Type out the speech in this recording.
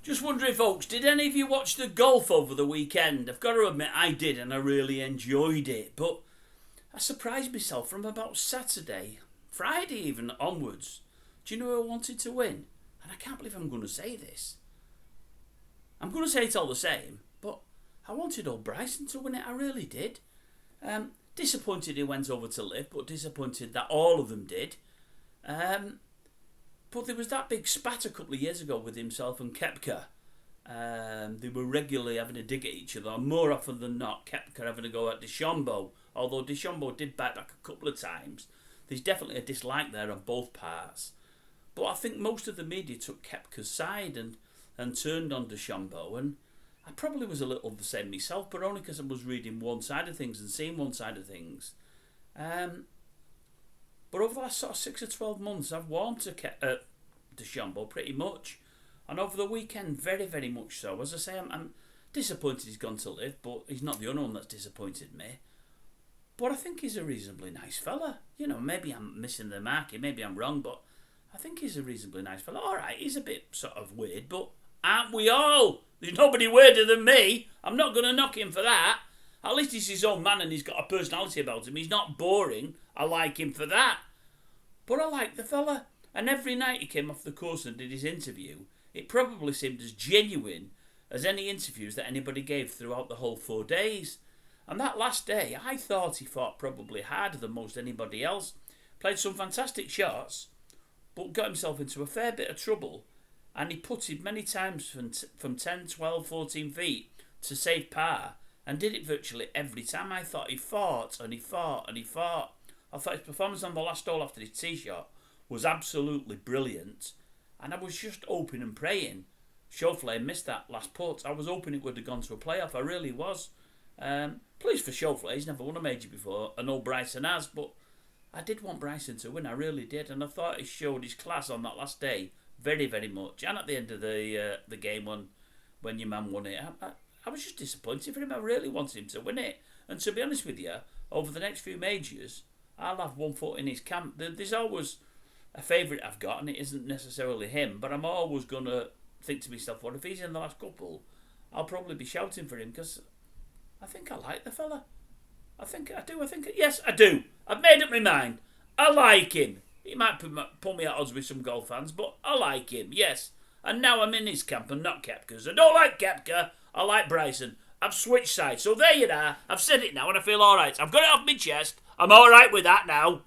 Just wondering, folks, did any of you watch the golf over the weekend? I've got to admit I did, and I really enjoyed it. But I surprised myself from about Saturday, Friday even onwards. Do you know who I wanted to win? And I can't believe I'm going to say this. I'm going to say it all the same, but I wanted old Bryson to win it. I really did. Disappointed he went over to Liv, but disappointed that all of them did. But there was that big spat a couple of years ago with himself and KOEPKA. They were regularly having a dig at each other. More often than not, KOEPKA having a go at DeChambeau. Although DeChambeau did bite back a couple of times. There's definitely a dislike there on both parts. But I think most of the media took KOEPKA's side and turned on DeChambeau. And I probably was a little the same myself, but only because I was reading one side of things and seeing one side of things. But over the last sort of 6 or 12 months, I've warmed to DeChambeau pretty much. And over the weekend, very, very much so. As I say, I'm disappointed he's gone to Liv, but he's not the only one that's disappointed me. But I think he's a reasonably nice fella. You know, maybe I'm missing the mark here, maybe I'm wrong, but I think he's a reasonably nice fella. All right, he's a bit sort of weird, but aren't we all? There's nobody weirder than me. I'm not going to knock him for that. At least he's his own man and he's got a personality about him. He's not boring. I like him for that. But I like the fella. And every night he came off the course and did his interview, it probably seemed as genuine as any interviews that anybody gave throughout the whole 4 days. And that last day, I thought he fought probably harder than most anybody else. Played some fantastic shots, but got himself into a fair bit of trouble. And he putted many times from 10, 12, 14 feet to save par. And did it virtually every time. I thought he fought and he fought and he fought. I thought his performance on the last hole after his tee shot was absolutely brilliant. And I was just hoping and praying Schauffele missed that last putt. I was hoping it would have gone to a playoff. I really was. Pleased for Schauffele. He's never won a major before. I know Bryson has, but I did want Bryson to win. I really did. And I thought he showed his class on that last day very, very much. And at the end of the game when your man won it, I was just disappointed for him. I really wanted him to win it. And to be honest with you, over the next few majors, I'll have one foot in his camp. There's always a favourite I've got, and it isn't necessarily him, but I'm always going to think to myself, well, if he's in the last couple, I'll probably be shouting for him, because I think I like the fella. I think I do. Yes, I do. I've made up my mind. I like him. He might put me at odds with some golf fans, but I like him, yes. And now I'm in his camp and not KOEPKA's. I don't like KOEPKA. I like Bryson. I've switched sides. So there you are. I've said it now and I feel all right. I've got it off my chest. I'm all right with that now.